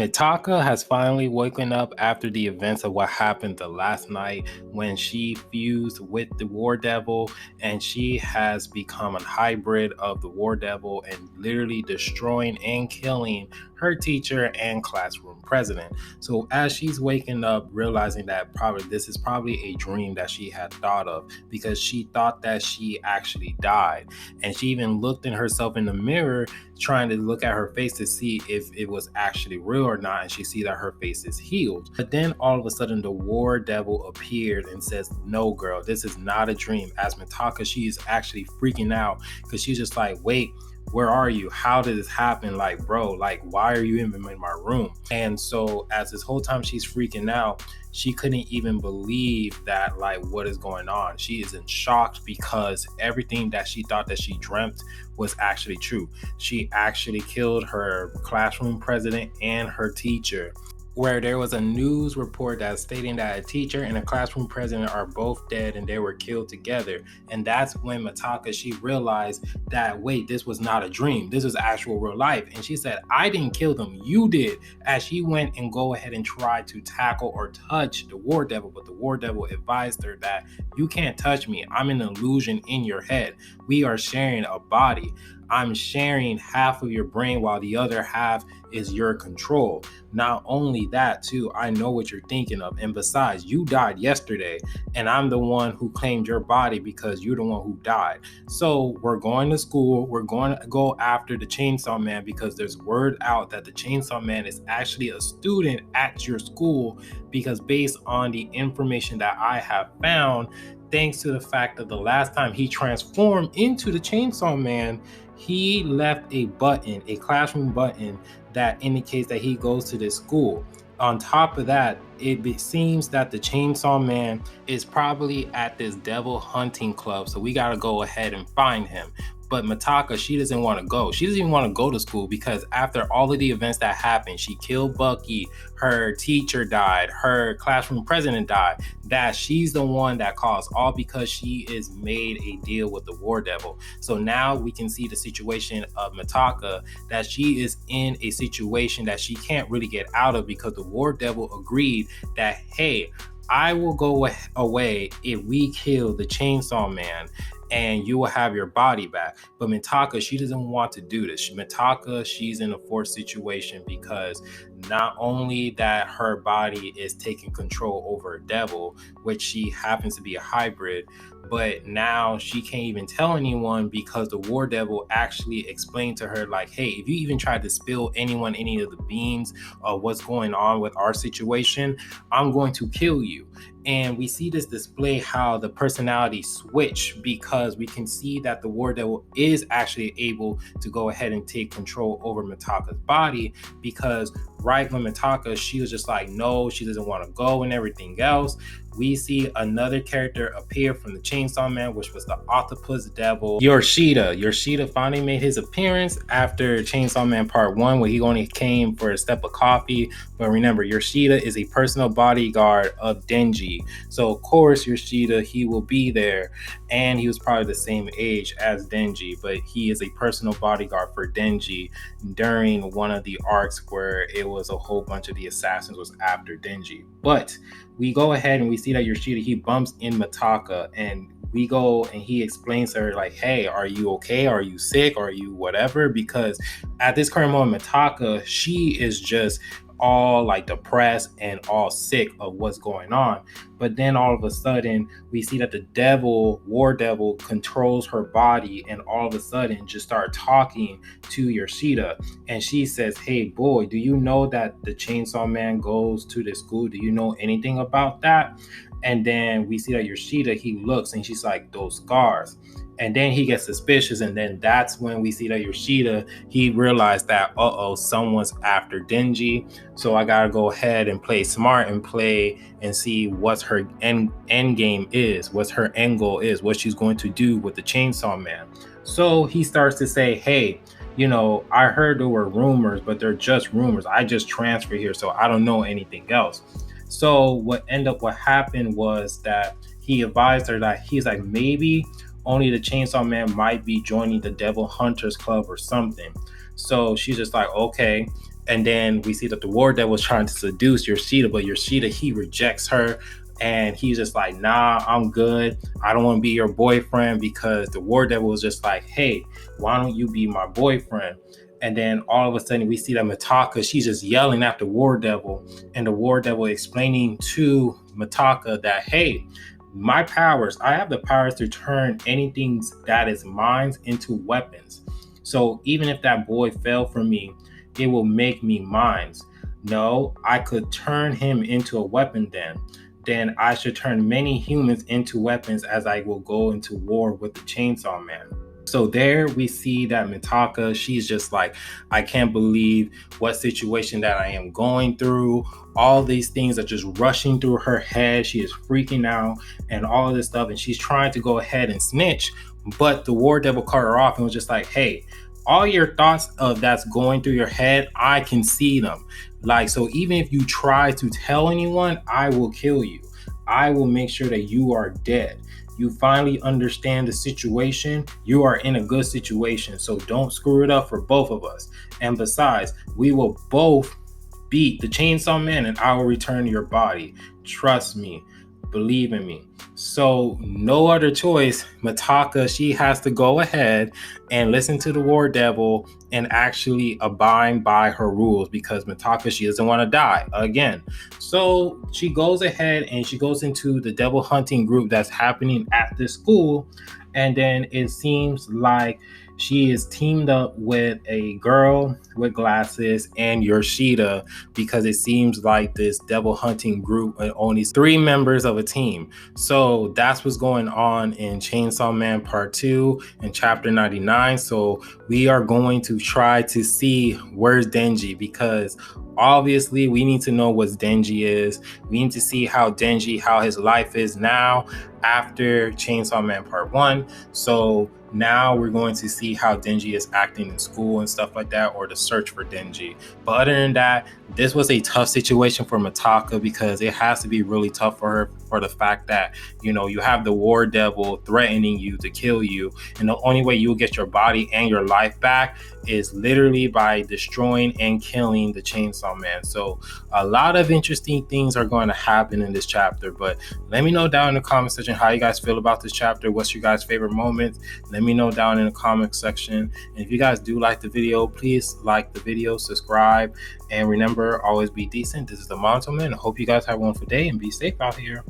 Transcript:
Mitaka has finally woken up after the events of what happened the last night when she fused with the War Devil, and she has become a hybrid of the War Devil and literally destroying and killing her teacher and classroom president. So as she's waking up, realizing that probably this is probably a dream that she had thought of, because she thought that she actually died. And she even looked in herself in the mirror, trying to look at her face to see if it was actually real or not, and she see that her face is healed. But then all of a sudden the War Devil appeared and says, "No, girl, this is not a dream." As Mitaka, she is actually freaking out because she's just like, "Wait, where are you? How did this happen? Like, bro, like, why are you even in my room?" And so as this whole time she's freaking out, she couldn't even believe that, like, what is going on. She is in shock because everything that she thought that she dreamt was actually true. She actually killed her classroom president and her teacher, where there was a news report that's stating that a teacher and a classroom president are both dead and they were killed together. And that's when Mitaka, she realized that, wait, this was not a dream. This was actual real life. And she said, "I didn't kill them. You did." As she went and go ahead and try to tackle or touch the War Devil, but the War Devil advised her that, "You can't touch me. I'm an illusion in your head. We are sharing a body. I'm sharing half of your brain while the other half is your control. Not only that, too, I know what you're thinking of. And besides, you died yesterday, and I'm the one who claimed your body because you're the one who died. So we're going to school. We're going to go after the Chainsaw Man because there's word out that the Chainsaw Man is actually a student at your school, because based on the information that I have found, thanks to the fact that the last time he transformed into the Chainsaw Man, he left a button, a classroom button, that indicates that he goes to this school. On top of that, it seems that the Chainsaw Man is probably at this devil hunting club, so we got to go ahead and find him. But Mitaka, she doesn't want to go. She doesn't even want to go to school because after all of the events that happened, she killed Bucky, her teacher died, her classroom president died, that she's the one that caused, all because she is made a deal with the War Devil. So now we can see the situation of Mitaka, that she is in a situation that she can't really get out of because the War Devil agreed that, hey, I will go away if we kill the Chainsaw Man and you will have your body back. But Mitaka, she doesn't want to do this. Mitaka, she's in a forced situation because not only that her body is taking control over a devil, which she happens to be a hybrid, but now she can't even tell anyone because the War Devil actually explained to her, like, hey, if you even try to spill anyone any of the beans of what's going on with our situation, I'm going to kill you. And we see this display how the personality switch, because we can see that the War Devil is actually able to go ahead and take control over Mitaka's body, because right when Mitaka, she was just like, no, she doesn't want to go and everything else, we see another character appear from the Chainsaw Man, which was the octopus devil, Yoshida. Yoshida finally made his appearance after Chainsaw Man Part 1, where he only came for a step of coffee. But remember, Yoshida is a personal bodyguard of Denji. So, of course, Yoshida, he will be there. And he was probably the same age as Denji, but he is a personal bodyguard for Denji during one of the arcs where it was a whole bunch of the assassins was after Denji. But we go ahead and we see that Yoshida, he bumps in Mitaka, and we go and he explains to her, like, hey, are you okay? Are you sick? Are you whatever? Because at this current moment, Mitaka, she is just all like depressed and all sick of what's going on. But then all of a sudden we see that the devil, War Devil, controls her body, and all of a sudden just start talking to Yoshida. And she says, hey boy, do you know that the Chainsaw Man goes to the school? Do you know anything about that? And then we see that Yoshida, he looks and she's like, those scars. And then he gets suspicious, and then that's when we see that Yoshida, he realized that, someone's after Denji. So I gotta go ahead and play smart and play and see what's her end game is, what's her end goal is, what she's going to do with the Chainsaw Man. So he starts to say, hey, you know, I heard there were rumors, but they're just rumors. I just transferred here, so I don't know anything else. So what happened was that he advised her that he's like, maybe only the Chainsaw Man might be joining the Devil Hunters Club or something. So she's just like, okay. And then we see that the War Devil is trying to seduce Yoshida, but Yoshida, he rejects her. And he's just like, nah, I'm good. I don't want to be your boyfriend, because the War Devil was just like, hey, why don't you be my boyfriend? And then all of a sudden we see that Mitaka, she's just yelling at the War Devil, and the War Devil explaining to Mitaka that, hey, my powers, I have the powers to turn anything that is mine into weapons. So even if that boy fell for me, it will make me mine. No, I could turn him into a weapon then I should turn many humans into weapons as I will go into war with the Chainsaw Man. So there we see that Mitaka, she's just like, I can't believe what situation that I am going through. All these things are just rushing through her head. She is freaking out and all of this stuff. And she's trying to go ahead and snitch. But the War Devil cut her off and was just like, hey, all your thoughts of that's going through your head, I can see them. Like, so even if you try to tell anyone, I will kill you. I will make sure that you are dead. You finally understand the situation. You are in a good situation. So don't screw it up for both of us. And besides, we will both beat the Chainsaw Man and I will return your body. Trust me. Believe in me. So no other choice. Mitaka, she has to go ahead and listen to the War Devil and actually abide by her rules, because Mitaka, she doesn't want to die again. So she goes ahead and she goes into the devil hunting group that's happening at this school. And then it seems like she is teamed up with a girl with glasses and Yoshida, because it seems like this devil hunting group only 3 members of a team. So that's what's going on in Chainsaw Man Part 2 in Chapter 99. So we are going to try to see where's Denji, because obviously we need to know what Denji is. We need to see how his life is now after Chainsaw Man Part 1. So now we're going to see how Denji is acting in school and stuff like that, or the search for Denji. But other than that, this was a tough situation for Mitaka, because it has to be really tough for her, for the fact that, you know, you have the War Devil threatening you to kill you, and the only way you'll get your body and your life back is literally by destroying and killing the Chainsaw Man. So a lot of interesting things are going to happen in this chapter. But let me know down in the comment section how you guys feel about this chapter. What's your guys' favorite moments? Let me know down in the comment section. And if you guys do like the video, please like the video, subscribe, and remember, always be decent. This is the Monotone Man. I hope you guys have a wonderful day and be safe out here.